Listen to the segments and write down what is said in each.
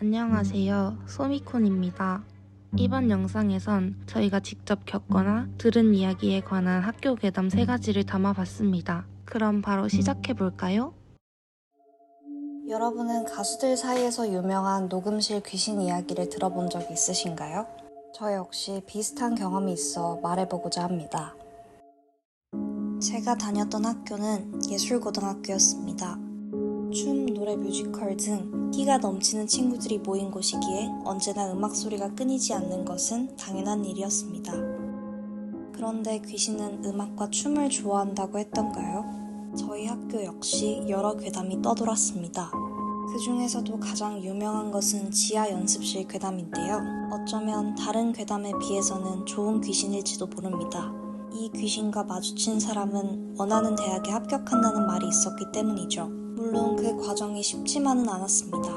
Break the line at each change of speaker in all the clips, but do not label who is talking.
안녕하세요. 소미콘입니다. 이번 영상에선 저희가 직접 겪거나 들은 이야기에 관한 학교 괴담 3가지를 담아봤습니다. 그럼 바로 시작해볼까요?
여러분은 가수들 사이에서 유명한 녹음실 귀신 이야기를 들어본 적 있으신가요? 저 역시 비슷한 경험이 있어 말해보고자 합니다. 제가 다녔던 학교는 예술고등학교였습니다. 춤, 노래, 뮤지컬 등 끼가 넘치는 친구들이 모인 곳이기에 언제나 음악 소리가 끊이지 않는 것은 당연한 일이었습니다. 그런데 귀신은 음악과 춤을 좋아한다고 했던가요? 저희 학교 역시 여러 괴담이 떠돌았습니다. 그 중에서도 가장 유명한 것은 지하 연습실 괴담인데요. 어쩌면 다른 괴담에 비해서는 좋은 귀신일지도 모릅니다. 이 귀신과 마주친 사람은 원하는 대학에 합격한다는 말이 있었기 때문이죠. 물론 그 과정이 쉽지만은 않았습니다.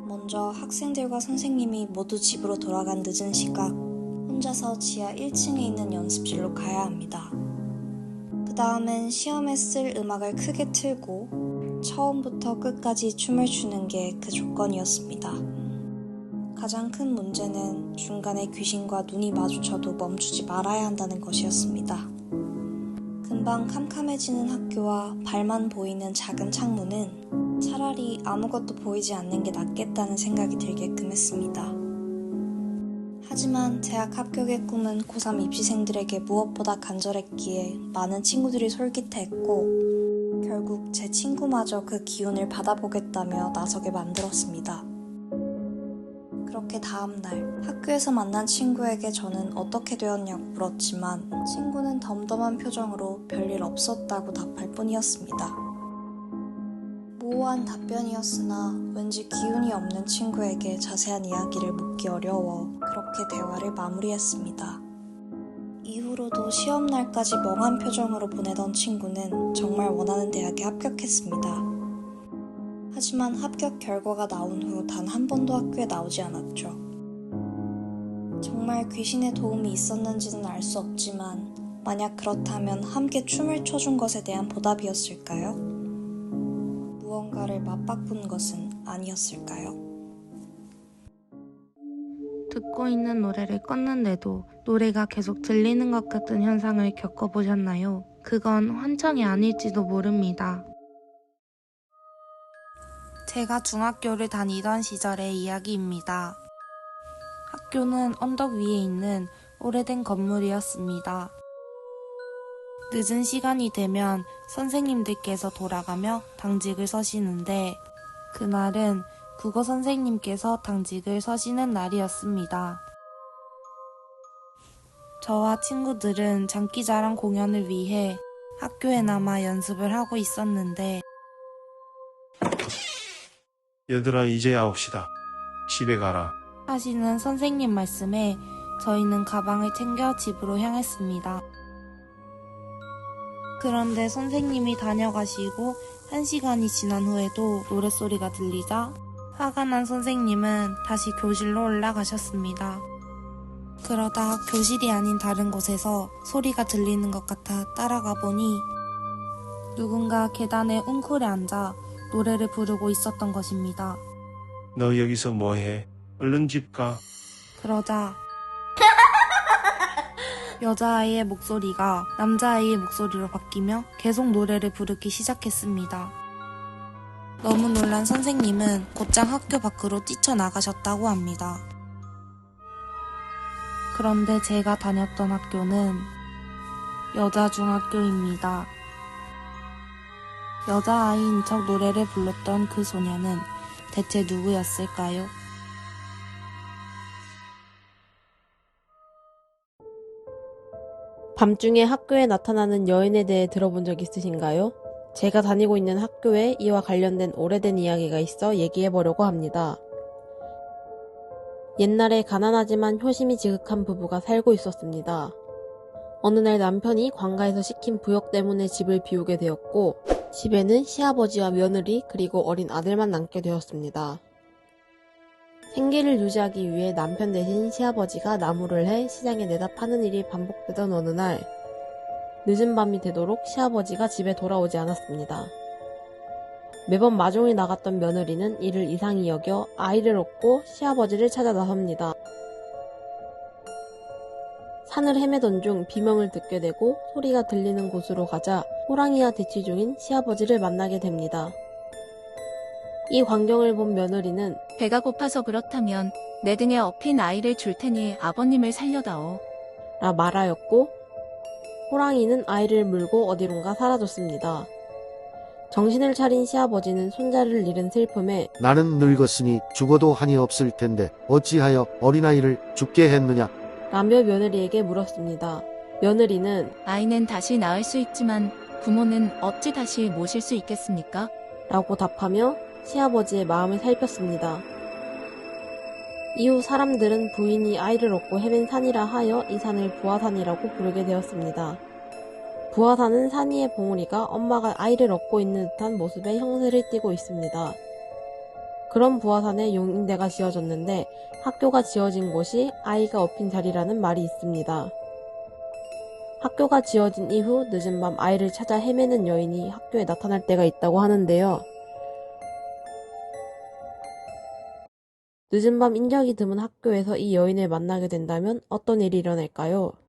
먼저 학생들과 선생님이 모두 집으로 돌아간 늦은 시각, 혼자서 지하 1층에 있는 연습실로 가야 합니다. 그 다음엔 시험에 쓸 음악을 크게 틀고 처음부터 끝까지 춤을 추는 게 그 조건이었습니다. 가장 큰 문제는 중간에 귀신과 눈이 마주쳐도 멈추지 말아야 한다는 것이었습니다. 금방 캄캄해지는 학교와 발만 보이는 작은 창문은 차라리 아무것도 보이지 않는 게 낫겠다는 생각이 들게끔 했습니다. 하지만 대학 합격의 꿈은 고3 입시생들에게 무엇보다 간절했기에 많은 친구들이 솔깃해했고 결국 제 친구마저 그 기운을 받아보겠다며 나서게 만들었습니다. 그렇게 다음날 학교에서 만난 친구에게 저는 어떻게 되었냐고 물었지만 친구는 덤덤한 표정으로 별일 없었다고 답할 뿐이었습니다. 모호한 답변이었으나 왠지 기운이 없는 친구에게 자세한 이야기를 묻기 어려워 그렇게 대화를 마무리했습니다. 이후로도 시험날까지 멍한 표정으로 보내던 친구는 정말 원하는 대학에 합격했습니다. 하지만 합격 결과가 나온 후 단 한 번도 학교에 나오지 않았죠. 정말 귀신의 도움이 있었는지는 알 수 없지만 만약 그렇다면 함께 춤을 춰준 것에 대한 보답이었을까요? 무언가를 맞바꾼 것은 아니었을까요?
듣고 있는 노래를 껐는데도 노래가 계속 들리는 것 같은 현상을 겪어보셨나요? 그건 환청이 아닐지도 모릅니다. 제가 중학교를 다니던 시절의 이야기입니다. 학교는 언덕 위에 있는 오래된 건물이었습니다. 늦은 시간이 되면 선생님들께서 돌아가며 당직을 서시는데 그날은 국어 선생님께서 당직을 서시는 날이었습니다. 저와 친구들은 장기자랑 공연을 위해 학교에 남아 연습을 하고 있었는데
얘들아 이제 9시다. 집에 가라.
하시는 선생님 말씀에 저희는 가방을 챙겨 집으로 향했습니다. 그런데 선생님이 다녀가시고 1시간이 지난 후에도 노랫소리가 들리자 화가 난 선생님은 다시 교실로 올라가셨습니다. 그러다 교실이 아닌 다른 곳에서 소리가 들리는 것 같아 따라가 보니 누군가 계단에 웅크려 앉아 노래를 부르고 있었던 것입니다.
너 여기서 뭐해? 얼른 집 가.
그러자 여자아이의 목소리가 남자아이의 목소리로 바뀌며 계속 노래를 부르기 시작했습니다. 너무 놀란 선생님은 곧장 학교 밖으로 뛰쳐나가셨다고 합니다. 그런데 제가 다녔던 학교는 여자 중학교입니다. 여자아이인 척 노래를 불렀던 그 소녀는 대체 누구였을까요?
밤중에 학교에 나타나는 여인에 대해 들어본 적 있으신가요? 제가 다니고 있는 학교에 이와 관련된 오래된 이야기가 있어 얘기해보려고 합니다. 옛날에 가난하지만 효심이 지극한 부부가 살고 있었습니다. 어느 날 남편이 관가에서 시킨 부역 때문에 집을 비우게 되었고 집에는 시아버지와 며느리 그리고 어린 아들만 남게 되었습니다. 생계를 유지하기 위해 남편 대신 시아버지가 나무를 해 시장에 내다 파는 일이 반복되던 어느 날 늦은 밤이 되도록 시아버지가 집에 돌아오지 않았습니다. 매번 마중을 나갔던 며느리는 이를 이상히 여겨 아이를 얻고 시아버지를 찾아 나섭니다. 산을 헤매던 중 비명을 듣게 되고 소리가 들리는 곳으로 가자 호랑이와 대치 중인 시아버지를 만나게 됩니다. 이 광경을 본 며느리는
배가 고파서 그렇다면 내 등에 업힌 아이를 줄 테니 아버님을 살려다오.
라 말하였고 호랑이는 아이를 물고 어디론가 사라졌습니다. 정신을 차린 시아버지는 손자를 잃은 슬픔에
나는 늙었으니 죽어도 한이 없을 텐데 어찌하여 어린아이를 죽게 했느냐.
라며 며느리에게 물었습니다. 며느리는
아이는 다시 낳을 수 있지만 부모는 어찌 다시 모실 수 있겠습니까?
라고 답하며 시아버지의 마음을 살폈습니다. 이후 사람들은 부인이 아이를 얻고 헤맨 산이라 하여 이 산을 부화산이라고 부르게 되었습니다. 부화산은 산 위의 봉우리가 엄마가 아이를 얻고 있는 듯한 모습의 형세를 띠고 있습니다. 그런 부화산에 용인대가 지어졌는데 학교가 지어진 곳이 아이가 업힌 자리라는 말이 있습니다. 학교가 지어진 이후 늦은 밤 아이를 찾아 헤매는 여인이 학교에 나타날 때가 있다고 하는데요. 늦은 밤 인적이 드문 학교에서 이 여인을 만나게 된다면 어떤 일이 일어날까요?